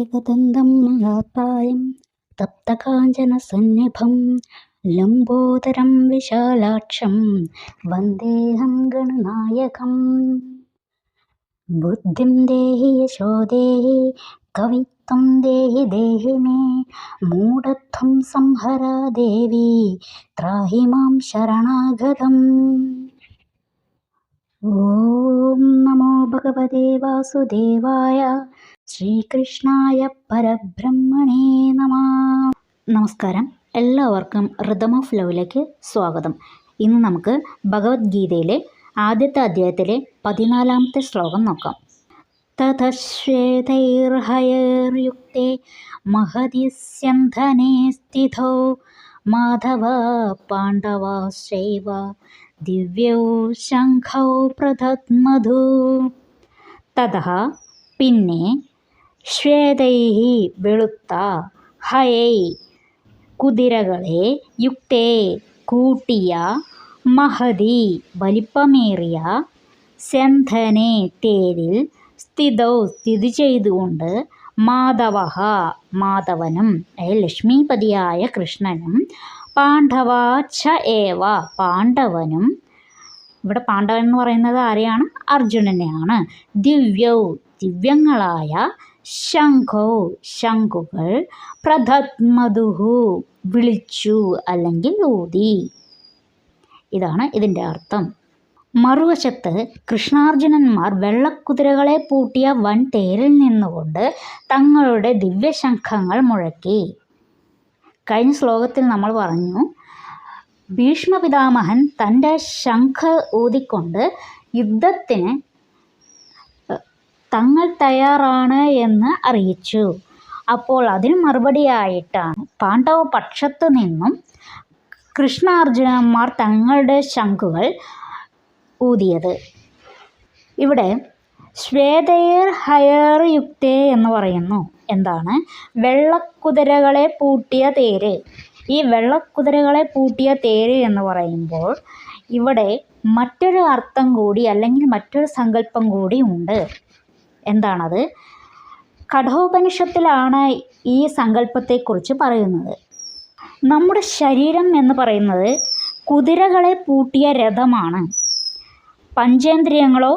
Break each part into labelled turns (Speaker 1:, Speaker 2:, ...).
Speaker 1: एकदन्तं महाकायं तप्तकाञ्चनसन्निभं लम्बोदरं विशालाक्षं वन्देऽहं गणनायकम्। बुद्धिं देहि यशो देहि कवित्वं देहि देहि मे मूढत्वं संहर देवी त्राहि मां शरणागतम्। ഓം നമോ ഭഗവതേ വാസുദേവായ ശ്രീകൃഷ്ണായ പരബ്രഹ്മണേ നമഃ. നമസ്കാരം, എല്ലാവർക്കും റിതം ഓഫ് ലവിലേക്ക് സ്വാഗതം. ഇന്ന് നമുക്ക് ഭഗവത്ഗീതയിലെ ആദ്യത്തെ അധ്യായത്തിലെ 14-ാമത്തെ ശ്ലോകം നോക്കാം. തതശ്വേതൈർഹയൈർയുക്തേ മഹതി സ്യന്ധനേ സ്ഥിതോ മാധവ പാണ്ഡവാശ്ചൈവ ദിവ്യൗ ശംഖൗ പ്രദദ്മധു. തതഃ പിന്നെ, ശ്വേതൈഹി വെളുത്ത, ഹയൈ കുതിരകളെ, യുക്തേ കൂട്ടിയ, മഹതി വലിപ്പമേറിയ, സ്യന്ധനെ തേരിൽ, സ്ഥിതൗ സ്ഥിതി ചെയ്തുകൊണ്ട്, മാധവഃ മാധവനും ലക്ഷ്മീപതിയായ കൃഷ്ണനും, പാണ്ഡവാച്ഛ ഏവ പാണ്ഡവനും, ഇവിടെ പാണ്ഡവൻ എന്ന് പറയുന്നത് ആരെയാണ്? അർജുനനെയാണ്. ദിവ്യൗ ദിവ്യങ്ങളായ, ശംഖൗ ശംഖുകൾ, പ്രദദ്മധുഹു വിളിച്ചു അല്ലെങ്കിൽ ഊതി. ഇതാണ് ഇതിൻ്റെ അർത്ഥം. മറുവശത്ത് കൃഷ്ണാർജുനന്മാർ വെള്ളക്കുതിരകളെ പൂട്ടിയ വൻ തേരിൽ നിന്നുകൊണ്ട് തങ്ങളുടെ ദിവ്യശംഖങ്ങൾ മുഴക്കി. കഴിഞ്ഞ ശ്ലോകത്തിൽ നമ്മൾ പറഞ്ഞു, ഭീഷ്മപിതാമഹൻ തൻ്റെ ശംഖ് ഊതിക്കൊണ്ട് യുദ്ധത്തിന് തങ്ങൾ തയ്യാറാണ് എന്ന് അറിയിച്ചു. അപ്പോൾ അതിന് മറുപടിയായിട്ടാണ് പാണ്ഡവ പക്ഷത്തു നിന്നും കൃഷ്ണാർജുനന്മാർ തങ്ങളുടെ ശംഖുകൾ ഊതിയത്. ഇവിടെ ശ്വേതൈർ ഹയർ യുക്തേ എന്ന് പറയുന്നു. എന്താണ്? വെള്ളക്കുതിരകളെ പൂട്ടിയ തേര്. ഈ വെള്ളക്കുതിരകളെ പൂട്ടിയ തേര് എന്ന് പറയുമ്പോൾ ഇവിടെ മറ്റൊരു അർത്ഥം കൂടി അല്ലെങ്കിൽ മറ്റൊരു സങ്കല്പം കൂടി ഉണ്ട്. എന്താണത്? കഠോപനിഷത്തിലാണ് ഈ സങ്കല്പത്തെക്കുറിച്ച് പറയുന്നത്. നമ്മുടെ ശരീരം എന്ന് പറയുന്നത് കുതിരകളെ പൂട്ടിയ രഥമാണ്. പഞ്ചേന്ദ്രിയങ്ങളോ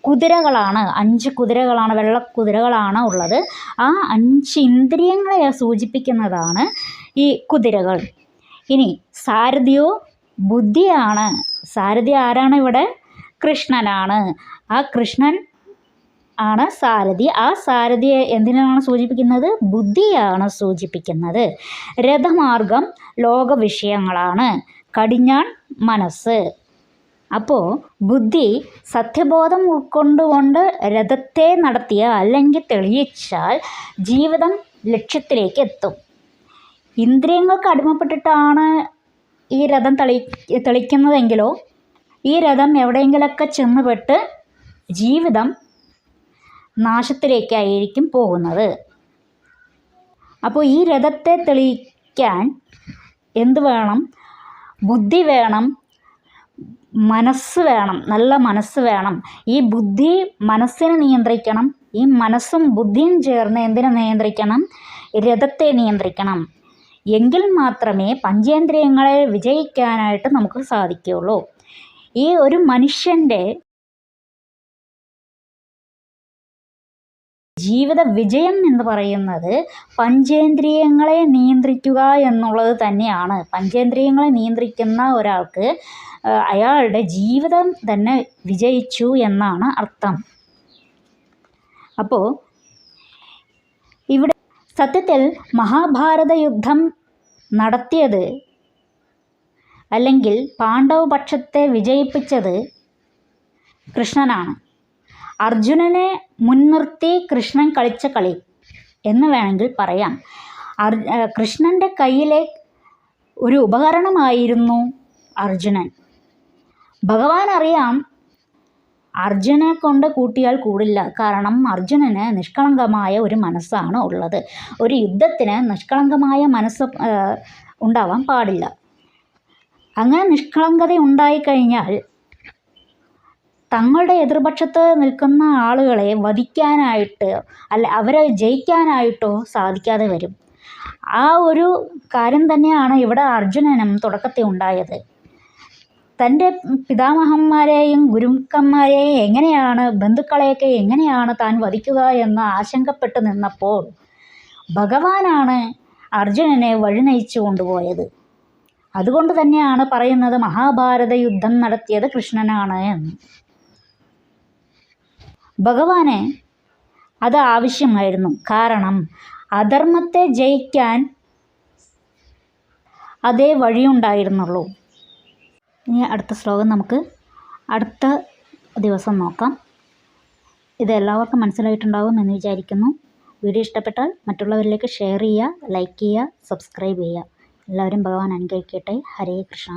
Speaker 1: കുതിരകളാണ്. 5 കുതിരകളാണ്, വെള്ളക്കുതിരകളാണ് ഉള്ളത്. ആ 5 ഇന്ദ്രിയങ്ങളെ സൂചിപ്പിക്കുന്നതാണ് ഈ കുതിരകൾ. ഇനി സാരഥിയോ ബുദ്ധിയാണ്. സാരഥി ആരാണ് ഇവിടെ? കൃഷ്ണനാണ്. ആ കൃഷ്ണൻ ആണ് സാരഥി. ആ സാരഥിയെ എന്തിനാണ് സൂചിപ്പിക്കുന്നത്? ബുദ്ധിയാണ് സൂചിപ്പിക്കുന്നത്. രഥമാർഗം ലോകവിഷയങ്ങളാണ്. കടിഞ്ഞാൺ മനസ്സ്. അപ്പോൾ ബുദ്ധി സത്യബോധം ഉൾക്കൊണ്ടുകൊണ്ട് രഥത്തെ നടത്തിയ അല്ലെങ്കിൽ തെളിയിച്ചാൽ ജീവിതം ലക്ഷ്യത്തിലേക്ക് എത്തും. ഇന്ദ്രിയങ്ങൾക്ക് അടിമപ്പെട്ടിട്ടാണ് ഈ രഥം തെളിക്കുന്നതെങ്കിലോ ഈ രഥം എവിടെയെങ്കിലൊക്കെ ചെന്നുപെട്ട് ജീവിതം നാശത്തിലേക്കായിരിക്കും പോകുന്നത്. അപ്പോൾ ഈ രഥത്തെ തെളിയിക്കാൻ എന്ത് വേണം? ബുദ്ധി വേണം, മനസ്സ് വേണം, നല്ല മനസ്സ് വേണം. ഈ ബുദ്ധി മനസ്സിനെ നിയന്ത്രിക്കണം. ഈ മനസ്സും ബുദ്ധിയും ചേർന്ന് എന്തിനെ നിയന്ത്രിക്കണം? രഥത്തെ നിയന്ത്രിക്കണം. എങ്കിൽ മാത്രമേ പഞ്ചേന്ദ്രിയങ്ങളെ വിജയിക്കാനായിട്ട് നമുക്ക് സാധിക്കുകയുള്ളൂ. ഈ ഒരു മനുഷ്യൻ്റെ ജീവിത വിജയം എന്ന് പറയുന്നത് പഞ്ചേന്ദ്രിയങ്ങളെ നിയന്ത്രിക്കുക എന്നുള്ളത് തന്നെയാണ്. പഞ്ചേന്ദ്രിയങ്ങളെ നിയന്ത്രിക്കുന്ന ഒരാൾക്ക് അയാളുടെ ജീവിതം തന്നെ വിജയിച്ചു എന്നാണ് അർത്ഥം. അപ്പോൾ ഇവിടെ സത്യത്തിൽ മഹാഭാരത യുദ്ധം നടത്തിയത് അല്ലെങ്കിൽ പാണ്ഡവ പക്ഷത്തെ വിജയിപ്പിച്ചത് കൃഷ്ണനാണ്. അർജുനനെ മുൻനിർത്തി കൃഷ്ണൻ കളിച്ച കളി എന്ന് വേണമെങ്കിൽ പറയാം. കൃഷ്ണൻ്റെ കയ്യിലെ ഒരു ഉപകരണമായിരുന്നു അർജുനൻ. ഭഗവാൻ അറിയാം അർജുനെ കൊണ്ട് കൂട്ടിയാൽ കൂടില്ല. കാരണം അർജുനന് നിഷ്കളങ്കമായ ഒരു മനസ്സാണ് ഉള്ളത്. ഒരു യുദ്ധത്തിന് നിഷ്കളങ്കമായ മനസ്സ് ഉണ്ടാവാൻ പാടില്ല. അങ്ങനെ നിഷ്കളങ്കത ഉണ്ടായിക്കഴിഞ്ഞാൽ തങ്ങളുടെ എതിർപക്ഷത്ത് നിൽക്കുന്ന ആളുകളെ വധിക്കാനായിട്ട് അവരെ ജയിക്കാനായിട്ടോ സാധിക്കാതെ വരും. ആ ഒരു കാര്യം തന്നെയാണ് ഇവിടെ അർജുനനും തുടക്കത്തിൽ ഉണ്ടായത്. തൻ്റെ പിതാമഹന്മാരെയും ഗുരുക്കന്മാരെയും എങ്ങനെയാണ്, ബന്ധുക്കളെയൊക്കെ എങ്ങനെയാണ് താൻ വധിക്കുക എന്ന് ആശങ്കപ്പെട്ട് നിന്നപ്പോൾ ഭഗവാനാണ് അർജുനനെ വഴിനയിച്ചു കൊണ്ടുപോയത്. അതുകൊണ്ട് തന്നെയാണ് പറയുന്നത് മഹാഭാരത യുദ്ധം നടത്തിയത് കൃഷ്ണനാണ് എന്ന്. ഭഗവാന് അത് ആവശ്യമായിരുന്നു. കാരണം അധർമ്മത്തെ ജയിക്കാൻ അതേ വഴിയുണ്ടായിരുന്നുള്ളൂ. ഇനി അടുത്ത ശ്ലോകം നമുക്ക് അടുത്ത ദിവസം നോക്കാം. ഇത് എല്ലാവർക്കും മനസ്സിലായിട്ടുണ്ടാകും എന്ന് വിചാരിക്കുന്നു. വീഡിയോ ഇഷ്ടപ്പെട്ടാൽ മറ്റുള്ളവരിലേക്ക് ഷെയർ ചെയ്യുക, ലൈക്ക് ചെയ്യുക, സബ്സ്ക്രൈബ് ചെയ്യുക. എല്ലാവരും ഭഗവാൻ അനുഗ്രഹിക്കട്ടെ. ഹരേ കൃഷ്ണ.